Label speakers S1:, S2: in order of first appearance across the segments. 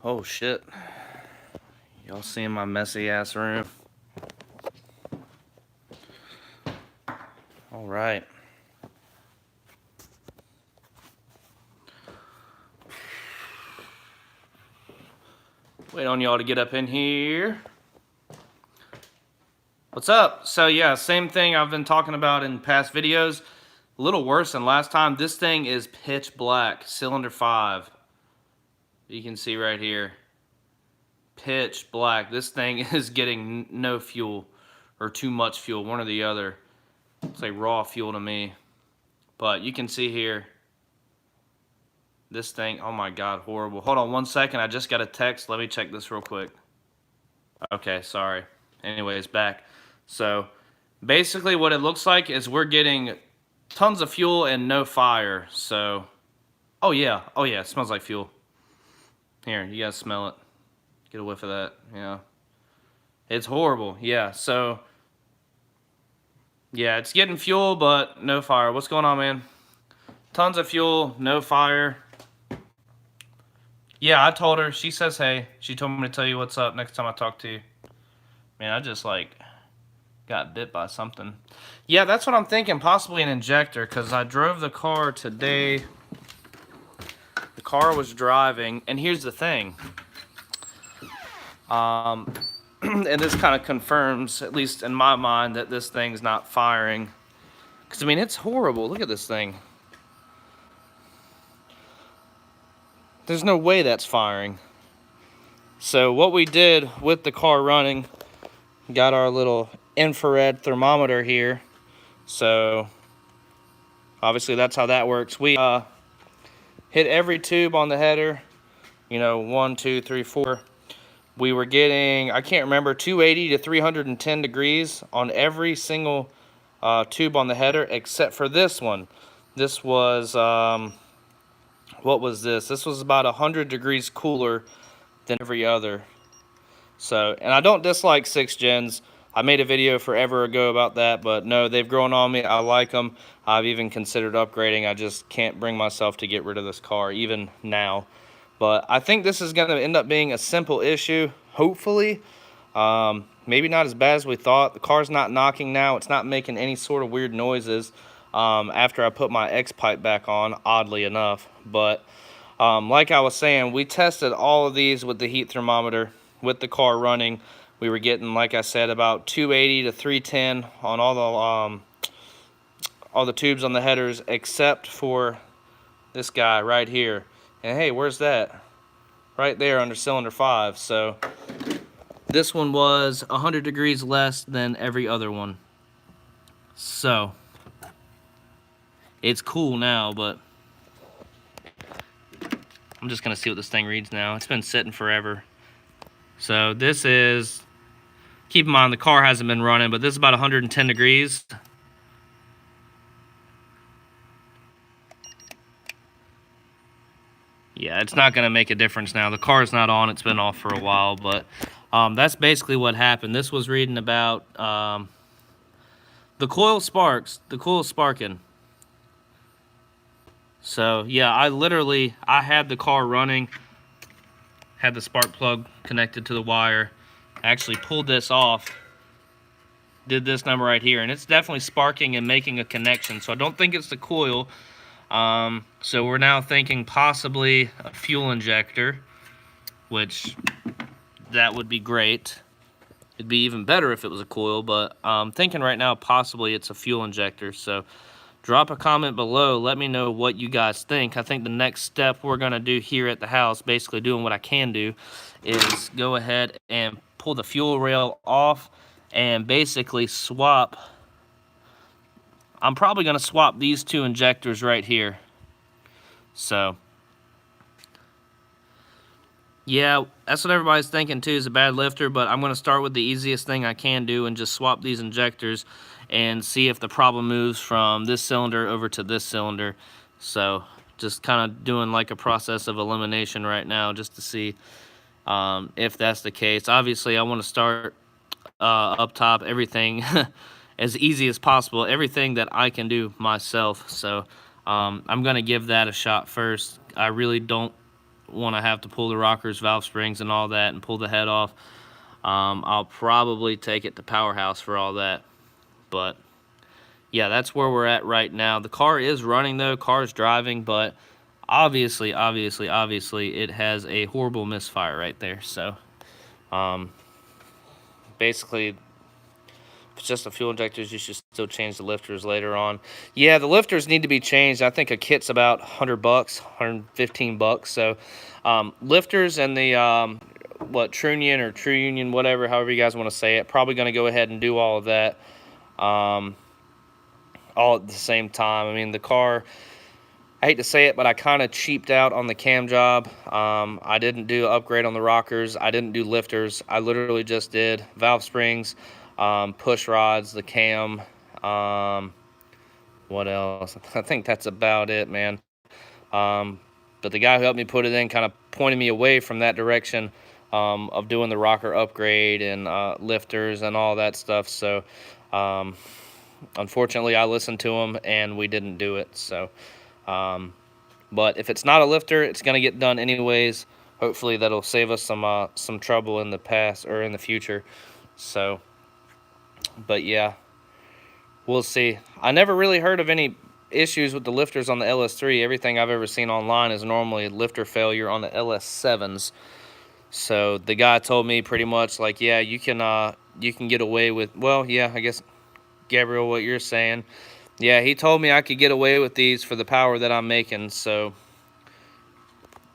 S1: Oh shit. Y'all seeing my messy ass room? Alright. Wait on y'all to get up in here. What's up? So yeah, same thing I've been talking about in past videos. A little worse than last time. This thing is pitch black. Cylinder 5. You can see right here. Pitch black. This thing is getting no fuel. Or too much fuel. One or the other. It's like raw fuel to me. But you can see here. This thing, oh my god, horrible. Hold on 1 second. I just got a text. Let me check this real quick. Okay, sorry. Anyways, back. So, basically what it looks like is we're getting tons of fuel and no fire. So, oh yeah, it smells like fuel. Here, you guys smell it. Get a whiff of that, yeah. It's horrible, yeah. So, yeah, it's getting fuel, but no fire. What's going on, man? Tons of fuel, no fire. Yeah, I told her. She says, hey. She told me to tell you what's up next time I talk to you. Man, I just, like, got bit by something. Yeah, that's what I'm thinking. Possibly an injector, because I drove the car today. The car was driving, and here's the thing. And this kind of confirms, at least in my mind, that this thing's not firing. Because, I mean, it's horrible. Look at this thing. There's no way that's firing. So what we did with the car running, got our little infrared thermometer here. So obviously that's how that works. We hit every tube on the header, you know, 1, 2, 3, 4. We were getting, I can't remember, 280 to 310 degrees on every single tube on the header except for this one. This was what was this? This was about 100 degrees cooler than every other. So, and I don't dislike 6 gens. I made a video forever ago about that, but no, they've grown on me. I like them. I've even considered upgrading. I just can't bring myself to get rid of this car, even now. But I think this is going to end up being a simple issue, hopefully. Maybe not as bad as we thought. The car's not knocking now. It's not making any sort of weird noises after I put my X pipe back on, oddly enough. But like I was saying, we tested all of these with the heat thermometer with the car running. We were getting, like I said, about 280 to 310 on all the tubes on the headers except for this guy right here. And hey, where's that? Right there under cylinder 5. So this one was 100 degrees less than every other one. So it's cool now, but I'm just gonna see what this thing reads now. It's been sitting forever. So this is, keep in mind the car hasn't been running, but this is about 110 degrees. Yeah, it's not gonna make a difference now. The car's not on, it's been off for a while, but that's basically what happened. This was reading about the coil sparks, the coil sparking. So yeah, I had the car running, had the spark plug connected to the wire, actually pulled this off, did this number right here, and it's definitely sparking and making a connection. So I don't think it's the coil. So we're now thinking possibly a fuel injector, which that would be great. It'd be even better if it was a coil, but I'm thinking right now possibly it's a fuel injector. So drop a comment below. Let me know what you guys think. I think the next step we're going to do here at the house, basically doing what I can do, is go ahead and pull the fuel rail off and basically swap. I'm probably going to swap these 2 injectors right here. So yeah, that's what everybody's thinking too, is a bad lifter, but I'm going to start with the easiest thing I can do and just swap these injectors and see if the problem moves from this cylinder over to this cylinder. So just kind of doing like a process of elimination right now just to see if that's the case. Obviously, I want to start up top, everything as easy as possible, everything that I can do myself. So I'm going to give that a shot first. I really don't want to have to pull the rockers, valve springs, and all that, and pull the head off, I'll probably take it to Powerhouse for all that. But yeah, that's where we're at right now. The car is running though, car's driving, but obviously it has a horrible misfire right there. So basically, if it's just the fuel injectors, you should still change the lifters later on. Yeah, the lifters need to be changed. I think a kit's about $100, $115. So lifters and the True Union, whatever, however you guys want to say it, probably going to go ahead and do all of that all at the same time. I mean, the car, I hate to say it, but I kind of cheaped out on the cam job. I didn't do an upgrade on the rockers. I didn't do lifters. I literally just did valve springs, push rods, the cam. What else? I think that's about it, man. But the guy who helped me put it in kind of pointed me away from that direction of doing the rocker upgrade and lifters and all that stuff. So unfortunately, I listened to him and we didn't do it. So, but if it's not a lifter, it's gonna get done anyways. Hopefully, that'll save us some trouble in the past or in the future. So, but yeah, we'll see. I never really heard of any issues with the lifters on the LS3. Everything I've ever seen online is normally lifter failure on the LS7s. So the guy told me pretty much like, yeah, you can get away with, well, yeah, I guess, Gabriel, what you're saying. Yeah, he told me I could get away with these for the power that I'm making. So,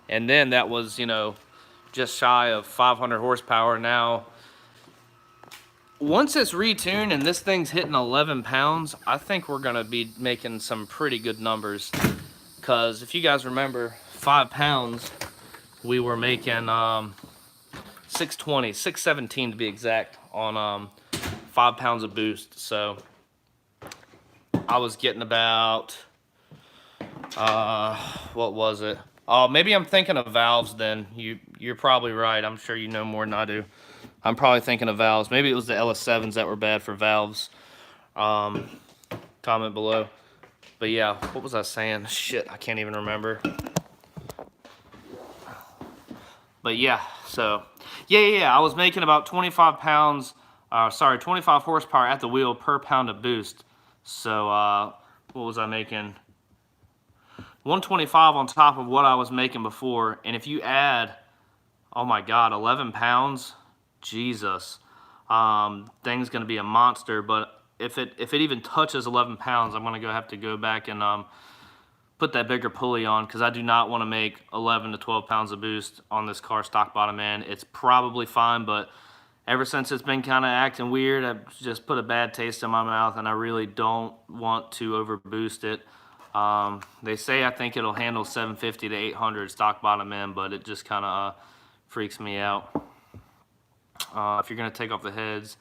S1: and then that was, you know, just shy of 500 horsepower. Now, once it's retuned and this thing's hitting 11 pounds, I think we're going to be making some pretty good numbers. Because if you guys remember, 5 pounds, we were making 620, 617 to be exact, on 5 pounds of boost. So I was getting about, what was it? Oh, maybe I'm thinking of valves then. You're probably right. I'm sure you know more than I do. I'm probably thinking of valves. Maybe it was the LS7s that were bad for valves. Comment below. But yeah, what was I saying? Shit, I can't even remember. But yeah, so, yeah. I was making about 25 pounds, 25 horsepower at the wheel per pound of boost. So, what was I making? 125 on top of what I was making before. And if you add, oh my God, 11 pounds, Jesus, thing's gonna be a monster. But if it even touches 11 pounds, I'm gonna have to go back and put that bigger pulley on, because I do not want to make 11 to 12 pounds of boost on this car stock bottom end. It's probably fine, but ever since it's been kind of acting weird, I've just put a bad taste in my mouth, and I really don't want to over boost it. They say I think it'll handle 750 to 800 stock bottom end, but it just kind of freaks me out. If you're going to take off the heads,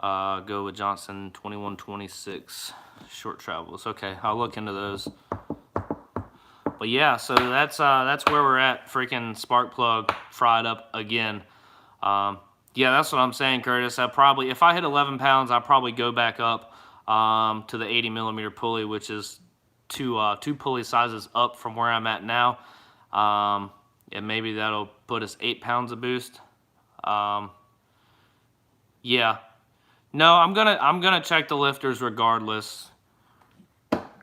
S1: go with Johnson 2126 short travels. Okay, I'll look into those. But yeah, so that's where we're at. Freaking spark plug fried up again. Yeah, that's what I'm saying, Curtis. If I hit 11 pounds, I'll probably go back up to the 80 millimeter pulley, which is two pulley sizes up from where I'm at now. And maybe that'll put us 8 pounds of boost. Yeah. No, I'm gonna check the lifters regardless.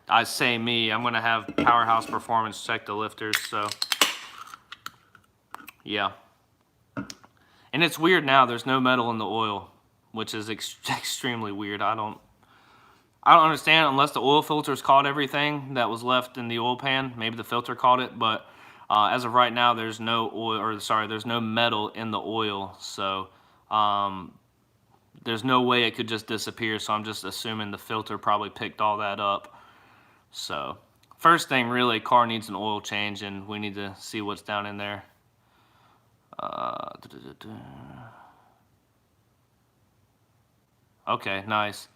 S1: I say me, I'm gonna have Powerhouse Performance check the lifters, so yeah. And it's weird now, there's no metal in the oil, which is extremely weird. I don't understand, unless the oil filters caught everything that was left in the oil pan. Maybe the filter caught it, but as of right now, there's no there's no metal in the oil, so there's no way it could just disappear. So I'm just assuming the filter probably picked all that up. So first thing, really, car needs an oil change, and we need to see what's down in there. Okay, nice.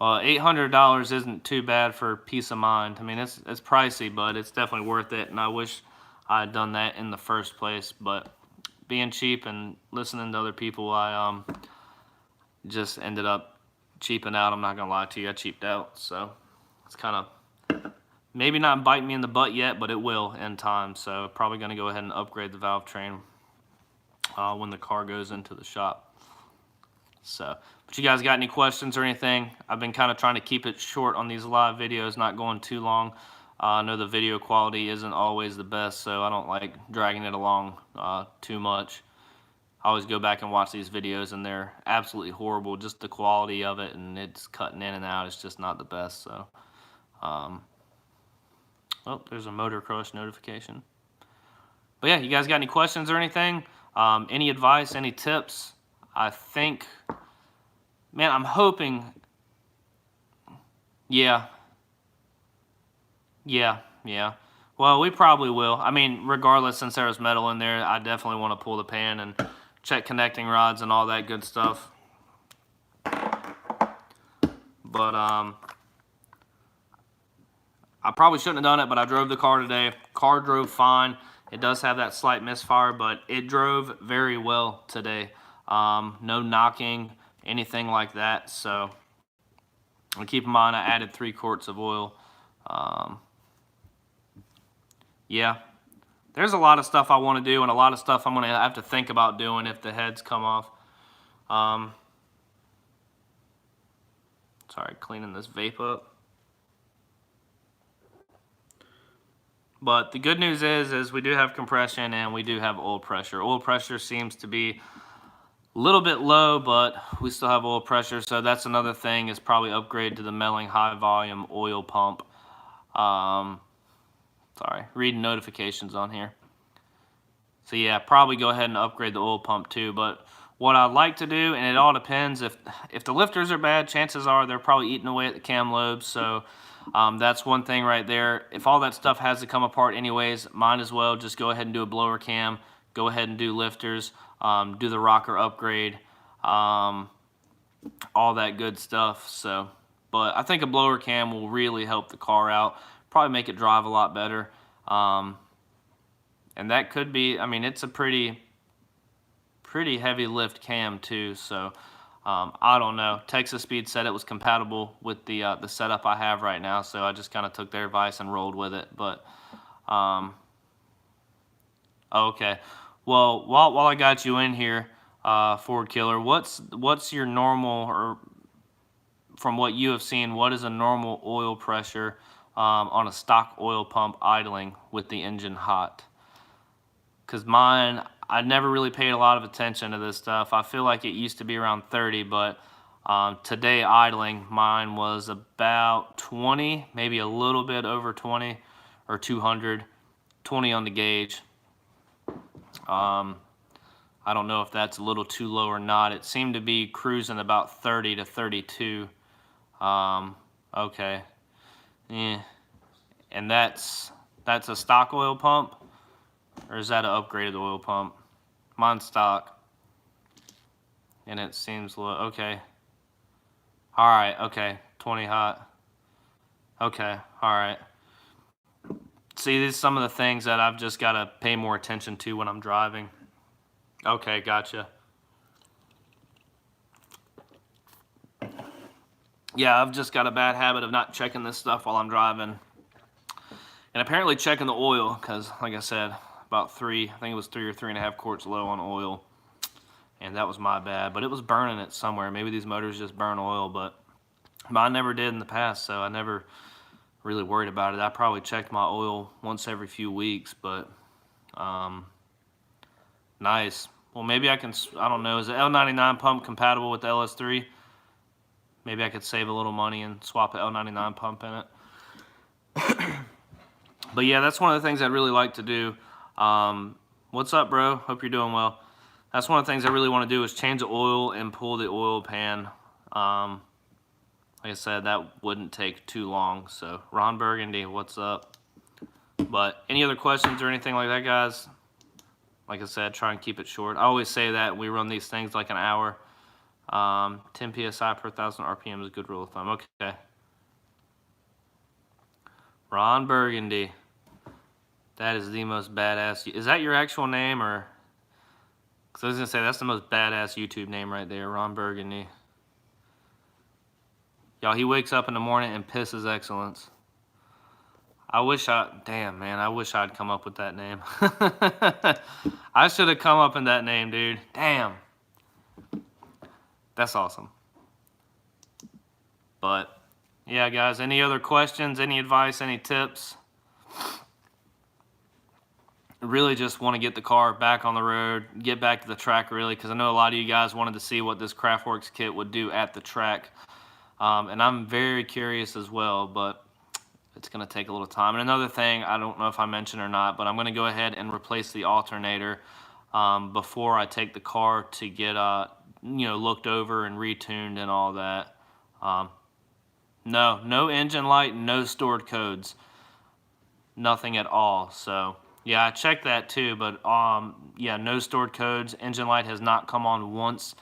S1: $800 isn't too bad for peace of mind. I mean, it's pricey, but it's definitely worth it, and I wish I had done that in the first place. But being cheap and listening to other people, I just ended up cheaping out. I'm not gonna lie to you, I cheaped out. So it's kind of maybe not biting me in the butt yet, but it will in time. So probably going to go ahead and upgrade the Valvetrain when the car goes into the shop. So, but you guys got any questions or anything? I've been kind of trying to keep it short on these live videos, not going too long. I know the video quality isn't always the best, so I don't like dragging it along too much. I always go back and watch these videos, and they're absolutely horrible. Just the quality of it, and it's cutting in and out. It's just not the best. So, oh, there's a motor crush notification. But yeah, you guys got any questions or anything? Any advice? Any tips? I think, man, I'm hoping. Yeah. Well, we probably will. I mean, regardless, since there was metal in there, I definitely want to pull the pan and check connecting rods and all that good stuff. But I probably shouldn't have done it, but I drove the car today. Car drove fine. It does have that slight misfire, but it drove very well today. No knocking, anything like that. So, and keep in mind, I added 3 quarts of oil. Yeah, there's a lot of stuff I want to do, and a lot of stuff I'm going to have to think about doing if the heads come off. Sorry, cleaning this vape up. But the good news is we do have compression and we do have oil pressure. Oil pressure seems to be a little bit low, but we still have oil pressure. So that's another thing, is probably upgrade to the Melling high volume oil pump. Sorry, reading notifications on here. So yeah, probably go ahead and upgrade the oil pump too. But what I'd like to do, and it all depends, if the lifters are bad, chances are they're probably eating away at the cam lobes. So that's one thing right there. If all that stuff has to come apart anyways, might as well just go ahead and do a blower cam, go ahead and do lifters, do the rocker upgrade, all that good stuff. So, but I think a blower cam will really help the car out, probably make it drive a lot better. And that could be, I mean, it's a pretty heavy lift cam too. So I don't know. Texas Speed said it was compatible with the setup I have right now, so I just kind of took their advice and rolled with it. But okay. Well, while I got you in here, Ford Killer, what's your normal, or from what you have seen, what is a normal oil pressure on a stock oil pump idling with the engine hot? Because mine, I never really paid a lot of attention to this stuff. I feel like it used to be around 30, but today idling, mine was about 20, maybe a little bit over 20, or 200, 20 on the gauge. I don't know if that's a little too low or not. It seemed to be cruising about 30 to 32. Okay. Yeah. And that's a stock oil pump? Or is that an upgraded oil pump? Mine's stock. And it seems low. Okay. Alright, okay. 20 hot. Okay, alright. See, these are some of the things that I've just got to pay more attention to when I'm driving. Okay, gotcha. Yeah, I've just got a bad habit of not checking this stuff while I'm driving. And apparently checking the oil, because like I said, about I think it was 3 or 3.5 quarts low on oil. And that was my bad, but it was burning it somewhere. Maybe these motors just burn oil, but mine never did in the past, so I never really worried about it. I probably checked my oil once every few weeks, but nice. Well, maybe I can, I don't know, is the L99 pump compatible with the LS3? Maybe I could save a little money and swap the L99 pump in it. But yeah, that's one of the things I'd really like to do. What's up, bro? Hope you're doing well. That's one of the things I really want to do, is change the oil and pull the oil pan. Like I said, that wouldn't take too long. So, Ron Burgundy, what's up? But any other questions or anything like that, guys? Like I said, try and keep it short. I always say that we run these things like an hour. 10 psi per 1,000 RPM is a good rule of thumb. Okay. Ron Burgundy. That is the most badass. Is that your actual name, or? Because I was going to say, that's the most badass YouTube name right there, Ron Burgundy. Y'all, he wakes up in the morning and pisses excellence. Damn, man, I wish I'd come up with that name. I should have come up with that name, dude. Damn. That's awesome. But, yeah, guys, any other questions, any advice, any tips? Really just want to get the car back on the road, get back to the track, really, because I know a lot of you guys wanted to see what this Craftworks kit would do at the track. And I'm very curious as well, but it's going to take a little time. And another thing, I don't know if I mentioned or not, but I'm going to go ahead and replace the alternator before I take the car to get looked over and retuned and all that. No engine light, no stored codes, nothing at all. So yeah, I checked that too, but yeah, no stored codes. Engine light has not come on once,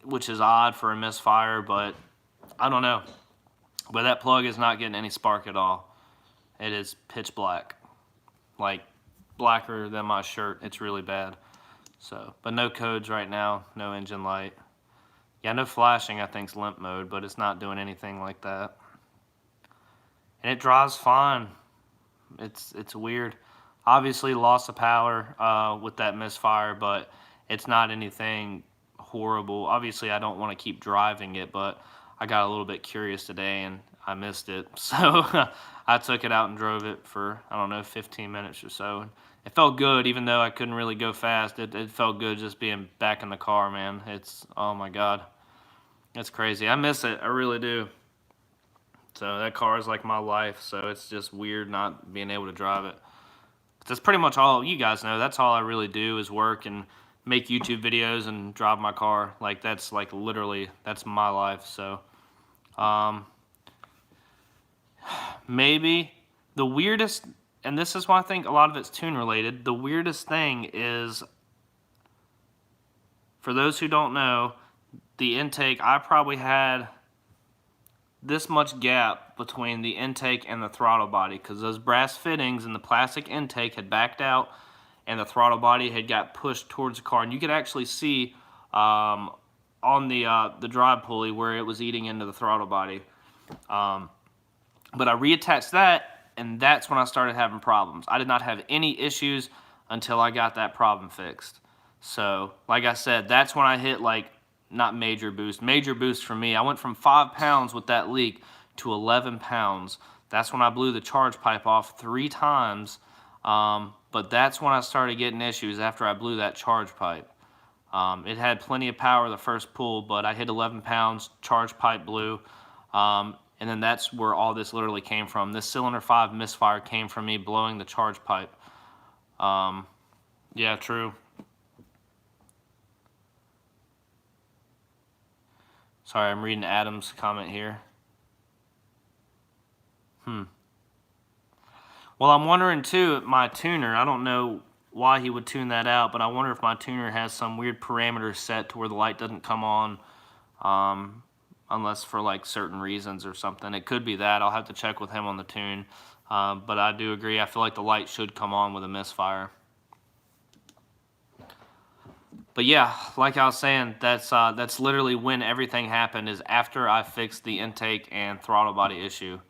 S1: which is odd for a misfire, but I don't know. But that plug is not getting any spark at all. It is pitch black, like blacker than my shirt. It's really bad. So, but no codes right now, no engine light. Yeah, no flashing, I think, is limp mode, but it's not doing anything like that. And it drives fine. It's weird. Obviously, loss of power with that misfire, but it's not anything horrible. Obviously, I don't want to keep driving it, but I got a little bit curious today, and I missed it. So I took it out and drove it for, I don't know, 15 minutes or so. It felt good, even though I couldn't really go fast. It felt good just being back in the car, man. Oh my God. It's crazy. I miss it. I really do. So that car is like my life. So it's just weird not being able to drive it. That's pretty much all. You guys know that's all I really do is work and make YouTube videos and drive my car. Like that's like literally that's my life. So maybe the weirdest, and this is why I think a lot of it's tune related. The weirdest thing is, for those who don't know, the intake, I probably had this much gap between the intake and the throttle body because those brass fittings and the plastic intake had backed out and the throttle body had got pushed towards the car. And you could actually see on the drive pulley where it was eating into the throttle body. But I reattached that, and that's when I started having problems. I did not have any issues until I got that problem fixed. So, like I said, that's when I hit like, not major boost. Major boost for me. I went from 5 pounds with that leak to 11 pounds. That's when I blew the charge pipe off 3 times. But that's when I started getting issues after I blew that charge pipe. It had plenty of power the first pull, but I hit 11 pounds, charge pipe blew. And then that's where all this literally came from. This cylinder 5 misfire came from me blowing the charge pipe. Yeah, true. Sorry, I'm reading Adam's comment here. Well, I'm wondering too, my tuner, I don't know why he would tune that out, but I wonder if my tuner has some weird parameter set to where the light doesn't come on unless for like certain reasons or something. It could be that. I'll have to check with him on the tune. But I do agree. I feel like the light should come on with a misfire. But yeah, like I was saying, that's literally when everything happened, is after I fixed the intake and throttle body issue,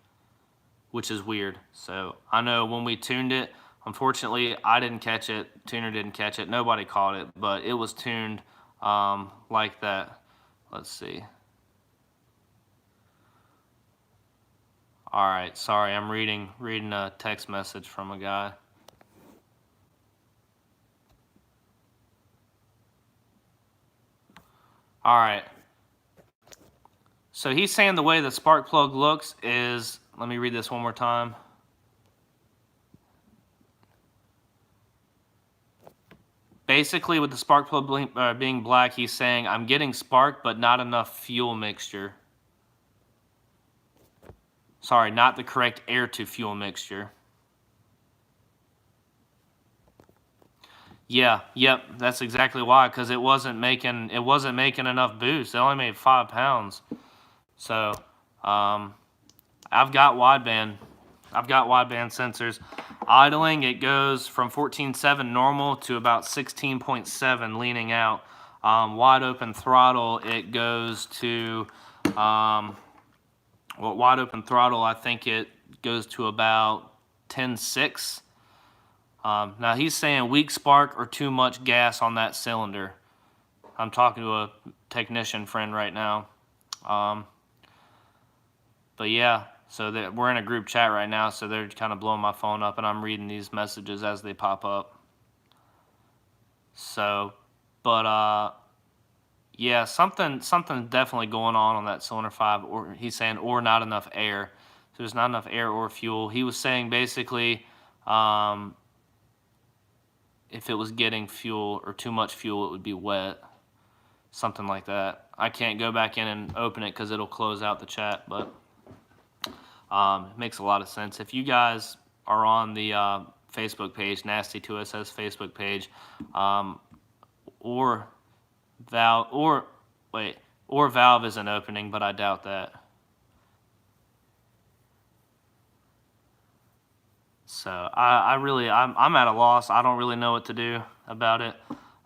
S1: which is weird. So I know when we tuned it, unfortunately, I didn't catch it, tuner didn't catch it, nobody caught it, but it was tuned like that. Let's see. All right, sorry, I'm reading a text message from a guy. All right. So he's saying the way the spark plug looks is, let me read this one more time. Basically, with the spark plug being black, he's saying, I'm getting spark, but not enough fuel mixture. Sorry, not the correct air to fuel mixture. Yeah, yep, that's exactly why, because it wasn't making enough boost. It only made 5 pounds. So, I've got wideband sensors. Idling, it goes from 14.7 normal to about 16.7 leaning out. Wide open throttle, it goes to Well, wide open throttle, I think it goes to about 10.6. Now he's saying weak spark or too much gas on that cylinder. I'm talking to a technician friend right now. But yeah, so we're in a group chat right now, so they're kind of blowing my phone up, and I'm reading these messages as they pop up. So, but yeah, something definitely going on that cylinder 5, or he's saying, or not enough air. So there's not enough air or fuel. He was saying basically, if it was getting fuel or too much fuel, it would be wet. Something like that. I can't go back in and open it because it'll close out the chat, but it makes a lot of sense. If you guys are on the Facebook page, Nasty2SS Facebook page, or Valve isn't opening, but I doubt that. So I'm at a loss. I don't really know what to do about it.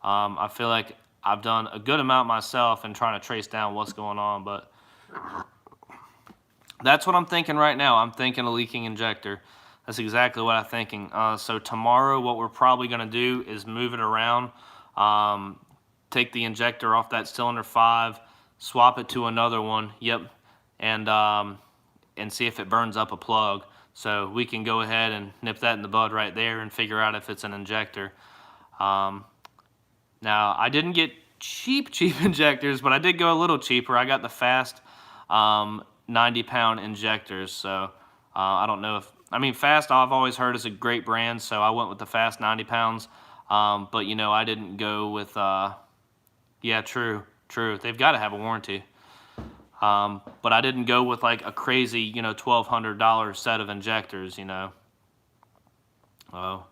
S1: I feel like I've done a good amount myself in trying to trace down what's going on, but that's what I'm thinking right now. I'm thinking a leaking injector. That's exactly what I'm thinking. So tomorrow, what we're probably going to do is move it around, take the injector off that cylinder 5, swap it to another one. Yep, and see if it burns up a plug. So we can go ahead and nip that in the bud right there and figure out if it's an injector. Now, I didn't get cheap injectors, but I did go a little cheaper. I got the fast 90-pound injectors. So I don't know if, I mean, Fast I've always heard is a great brand, so I went with the Fast 90 pounds. But, you know, I didn't go with, yeah, true. They've got to have a warranty. But I didn't go with like a crazy, you know, $1,200 set of injectors, you know. Oh.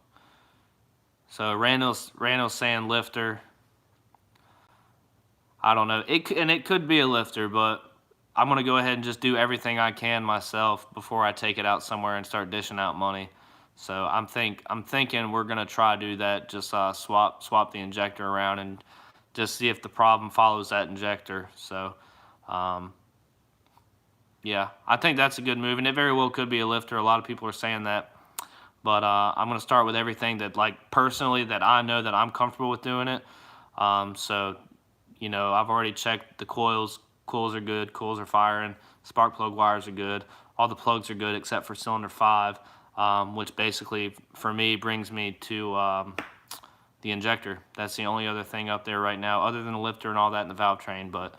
S1: So Randall's saying lifter. I don't know. It could be a lifter, but I'm gonna go ahead and just do everything I can myself before I take it out somewhere and start dishing out money. So I'm thinking we're gonna try to do that. Just swap the injector around and just see if the problem follows that injector. So. Yeah, I think that's a good move, and it very well could be a lifter. A lot of people are saying that. But I'm going to start with everything that, like, personally, that I know that I'm comfortable with doing it. So, you know, I've already checked the coils. Coils are good. Coils are firing. Spark plug wires are good. All the plugs are good except for cylinder 5, which basically, for me, brings me to the injector. That's the only other thing up there right now, other than the lifter and all that in the Valvetrain. But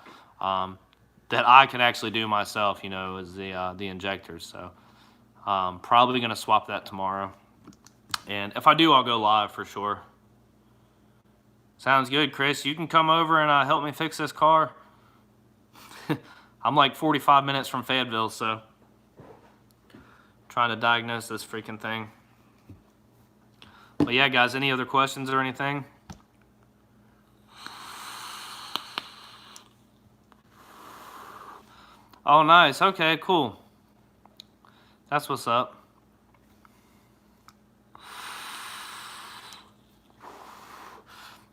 S1: that I can actually do myself, you know, is the injectors. So probably going to swap that tomorrow. And if I do, I'll go live for sure. Sounds good, Chris. You can come over and help me fix this car. I'm like 45 minutes from Fayetteville, so trying to diagnose this freaking thing. But yeah, guys, any other questions or anything? Oh, nice. Okay, cool. That's what's up.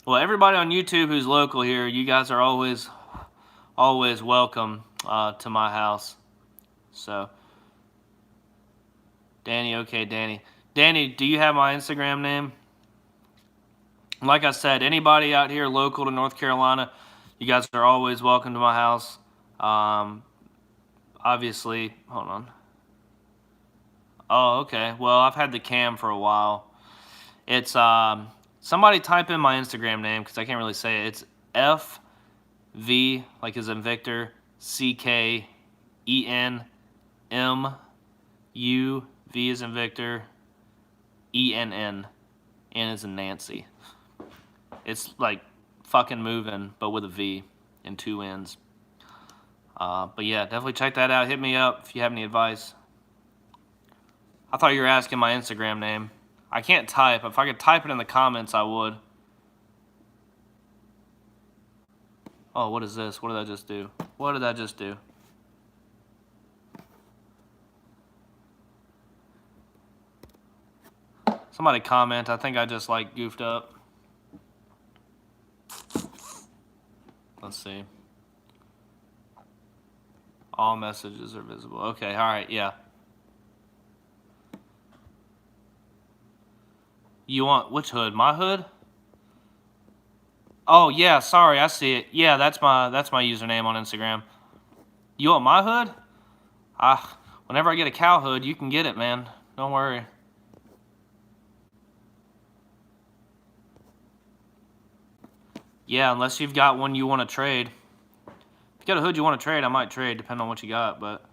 S1: Well, everybody on YouTube who's local here, you guys are always welcome to my house. So, Danny, okay, Danny. Danny, do you have my Instagram name? Like I said, anybody out here local to North Carolina, you guys are always welcome to my house. Obviously, hold on. Oh, okay. Well, I've had the cam for a while. It's somebody type in my Instagram name because I can't really say it. It's FV, like as in Victor, CKENMU, V as in Victor, ENN, N as in Nancy. It's like fucking moving, but with a V and 2 N's. But yeah, definitely check that out. Hit me up if you have any advice. I thought you were asking my Instagram name. I can't type. If I could type it in the comments, I would. Oh, what is this? What did I just do? What did I just do? Somebody comment. I think I just like goofed up. Let's see. All messages are visible. Okay, all right, yeah. You want which hood? My hood? Oh yeah, sorry, I see it. Yeah, that's my username on Instagram. You want my hood? Whenever I get a cow hood, you can get it, man. Don't worry. Yeah, unless you've got one you want to trade. If you got a hood you want to trade, I might trade, depending on what you got, but...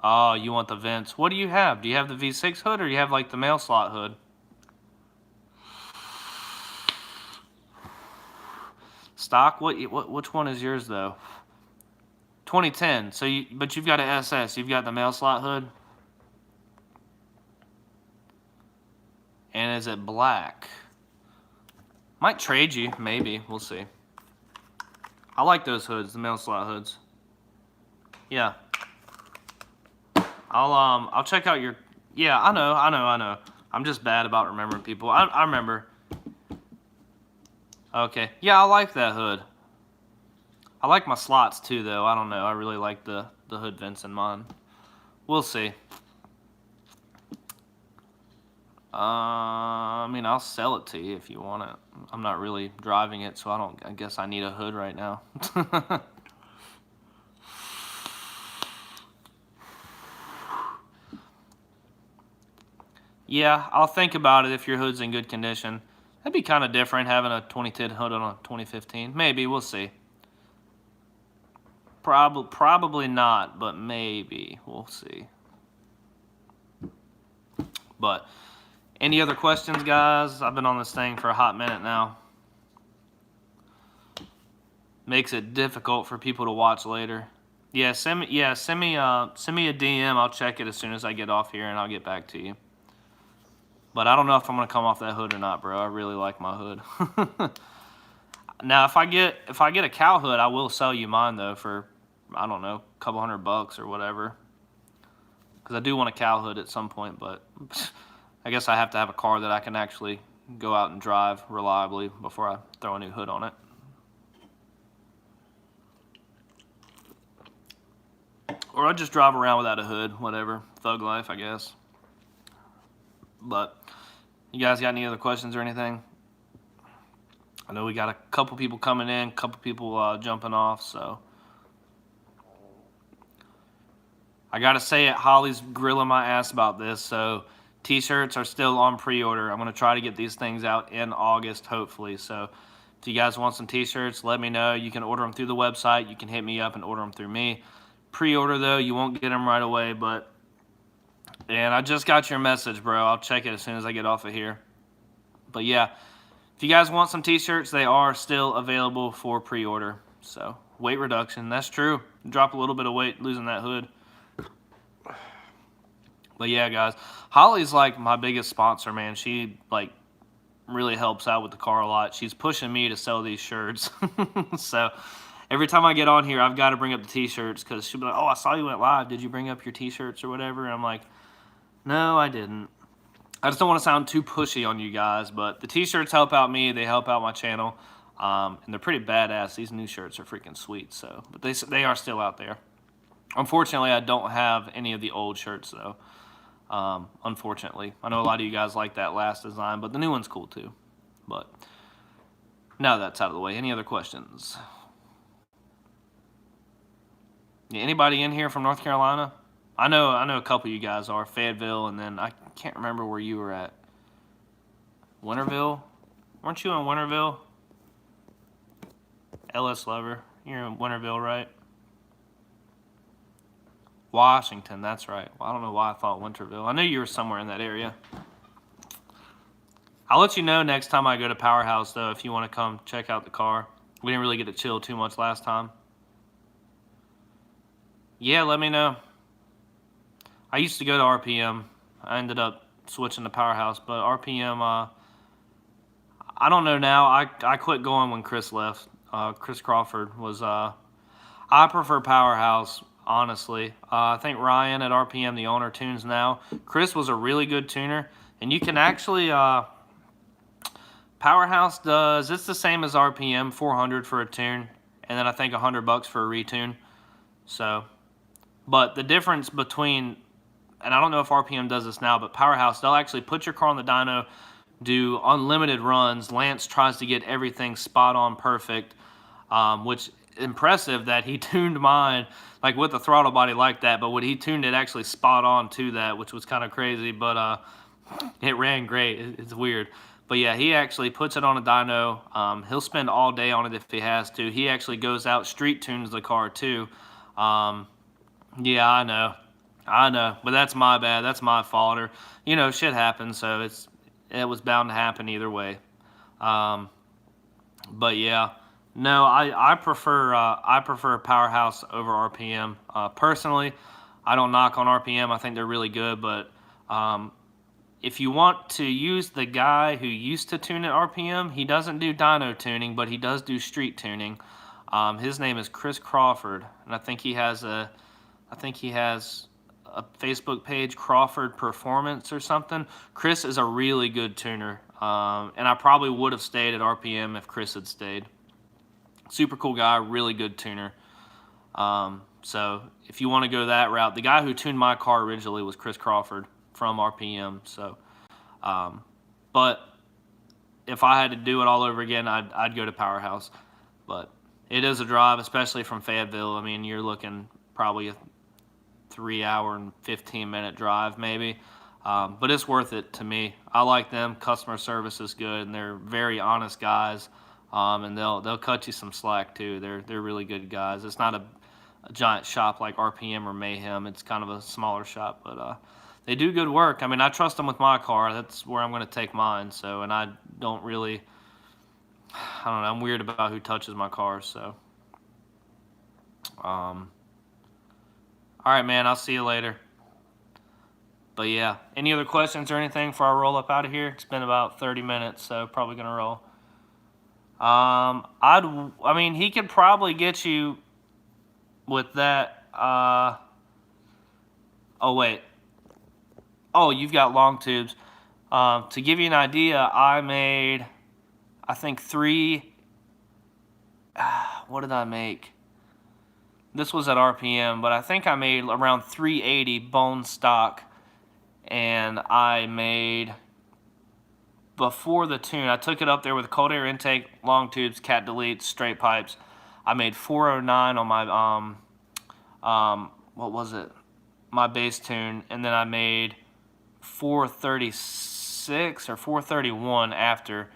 S1: Oh, you want the vents. What do you have? Do you have the V6 hood, or do you have, like, the mail slot hood? Stock? Which one is yours, though? 2010. So but you've got an SS. You've got the mail slot hood. And is it black? Might trade you, maybe. We'll see. I like those hoods, the mail slot hoods. Yeah. I'll check out your... Yeah, I know. I'm just bad about remembering people. I remember. Okay. Yeah, I like that hood. I like my slots too, though. I don't know. I really like the hood vents in mine. We'll see. I mean, I'll sell it to you if you want it. I'm not really driving it, so I guess I need a hood right now. Yeah, I'll think about it if your hood's in good condition. That'd be kind of different having a 2010 hood on a 2015. Maybe, we'll see. Probably not, but maybe. We'll see. But... any other questions, guys? I've been on this thing for a hot minute now. Makes it difficult for people to watch later. Yeah, send me a DM. I'll check it as soon as I get off here, and I'll get back to you. But I don't know if I'm gonna come off that hood or not, bro. I really like my hood. Now, if I get a cow hood, I will sell you mine though for, I don't know, a couple $100 or whatever. Because I do want a cow hood at some point, but I guess I have to have a car that I can actually go out and drive reliably before I throw a new hood on it. Or I just drive around without a hood, whatever. Thug life, I guess. But, you guys got any other questions or anything? I know we got a couple people coming in, a couple people jumping off, so. I gotta say it, Holly's grilling my ass about this, so t-shirts are still on pre-order. I'm gonna try to get these things out in August, hopefully. So if you guys want some t-shirts, let me know. You can order them through the website. You can hit me up and order them through me. Pre-order though, you won't get them right away, but... and I just got your message, bro. I'll check it as soon as I get off of here. But yeah, if you guys want some t-shirts, they are still available for pre-order. So, weight reduction, that's true. Drop a little bit of weight losing that hood. But yeah, guys, Holly's like my biggest sponsor, man. She like really helps out with the car a lot. She's pushing me to sell these shirts. So every time I get on here, I've got to bring up the t-shirts because she'll be like, oh, I saw you went live. Did you bring up your t-shirts or whatever? And I'm like, no, I didn't. I just don't want to sound too pushy on you guys, but the t-shirts help out me. They help out my channel, and they're pretty badass. These new shirts are freaking sweet. So, but they are still out there. Unfortunately, I don't have any of the old shirts though. Unfortunately, I know a lot of you guys like that last design, but the new one's cool too. But now that's out of the way, any other questions? Yeah, anybody in here from North Carolina? I know a couple of you guys are. Fayetteville, and then I can't remember where you were at. Winterville? Weren't you in Winterville? LS Lover. You're in Winterville, right? Washington, that's right. Well, I don't know why I thought Winterville. I knew you were somewhere in that area. I'll let you know next time I go to Powerhouse, though, if you want to come check out the car. We didn't really get to chill too much last time. Yeah, let me know. I used to go to RPM. I ended up switching to Powerhouse, but RPM, I don't know now. I quit going when Chris left. Chris Crawford was, I prefer Powerhouse, honestly. I think Ryan at RPM, the owner, tunes now. Chris was a really good tuner, and you can actually, Powerhouse does, it's the same as RPM, $400 for a tune, and then I think $100 for a retune. So, But the difference between, and I don't know if RPM does this now, but Powerhouse, they'll actually put your car on the dyno, do unlimited runs. Lance tries to get everything spot on perfect, which impressive that he tuned mine like with the throttle body like that, but when he tuned it actually spot on to that, which was kind of crazy, but it ran great. It's weird. But yeah, he actually puts it on a dyno. He'll spend all day on it if he has to. He actually goes out, street tunes the car too. Yeah, I know, but that's my bad. That's my fault. Or, you know, shit happens, so it was bound to happen either way. But yeah, no, I prefer Powerhouse over RPM. Personally, I don't knock on RPM. I think they're really good, but if you want to use the guy who used to tune at RPM, he doesn't do dyno tuning, but he does do street tuning. His name is Chris Crawford, and I think he has a Facebook page, Crawford Performance or something. Chris is a really good tuner, and I probably would have stayed at RPM if Chris had stayed. Super cool guy, really good tuner. So if you want to go that route, the guy who tuned my car originally was Chris Crawford from RPM. So, but if I had to do it all over again, I'd go to Powerhouse. But it is a drive, especially from Fayetteville. I mean, you're looking probably a 3 hour and 15-minute drive maybe, but it's worth it to me. I like them. Customer service is good, and they're very honest guys, and they'll cut you some slack too. They're really good guys. It's not a giant shop like RPM or Mayhem. It's kind of a smaller shop, but they do good work. I mean, I trust them with my car. That's where I'm going to take mine. So, and I don't know. I'm weird about who touches my car. So, all right, man. I'll see you later. But yeah, any other questions or anything before I roll up out of here? It's been about 30 minutes, so probably gonna roll. I mean, he could probably get you with that. Oh wait. Oh, you've got long tubes. To give you an idea, I made, I think what did I make? This was at RPM, but I think I made around 380 bone stock, and I made, before the tune, I took it up there with cold air intake, long tubes, cat deletes, straight pipes. I made 409 on my, what was it? My base tune, and then I made 436 or 431 after,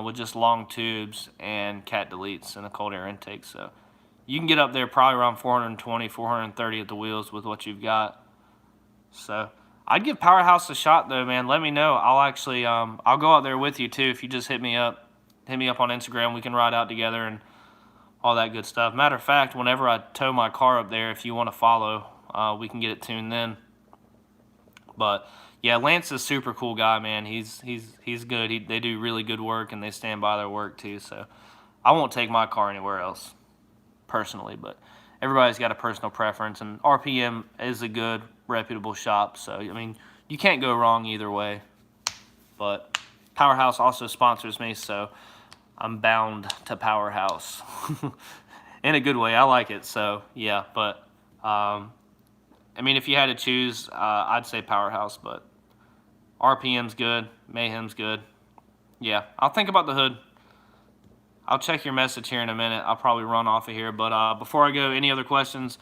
S1: with just long tubes and cat deletes and a cold air intake. So you can get up there probably around 420, 430 at the wheels with what you've got. So I'd give Powerhouse a shot though, man. Let me know. I'll actually, I'll go out there with you too. If you just hit me up on Instagram. We can ride out together and all that good stuff. Matter of fact, whenever I tow my car up there, if you want to follow, we can get it tuned then. But yeah, Lance is a super cool guy, man. He's good. They do really good work, and they stand by their work too. So I won't take my car anywhere else, personally. But everybody's got a personal preference, and RPM is a good, reputable shop. So I mean, you can't go wrong either way. But Powerhouse also sponsors me, so I'm bound to Powerhouse in a good way. I like it. So yeah, but I mean, if you had to choose, I'd say Powerhouse, but RPM's good, Mayhem's good. Yeah, I'll think about the hood. I'll check your message here in a minute. I'll probably run off of here, but before I go, any other questions?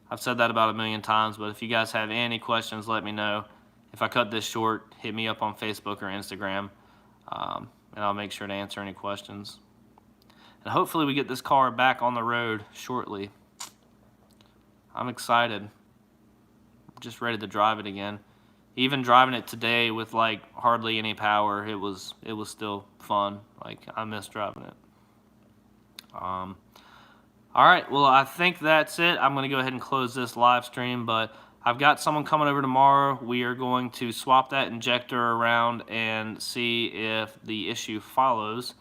S1: I've said that about a million times, but if you guys have any questions, let me know. If I cut this short, hit me up on Facebook or Instagram, and I'll make sure to answer any questions. And hopefully we get this car back on the road shortly. I'm excited. I'm just ready to drive it again. Even driving it today with like hardly any power, it was still fun. Like, I miss driving it. All right, well, I think that's it. I'm going to go ahead and close this live stream, but I've got someone coming over tomorrow. We are going to swap that injector around and see if the issue follows.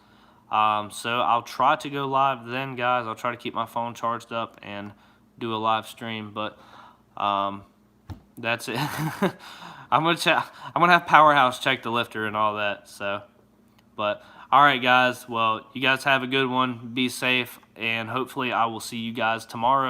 S1: So I'll try to go live then, guys. I'll try to keep my phone charged up and do a live stream, but that's it. I'm gonna have Powerhouse check the lifter and all that. So, but all right, guys. Well, you guys have a good one. Be safe, and hopefully I will see you guys tomorrow.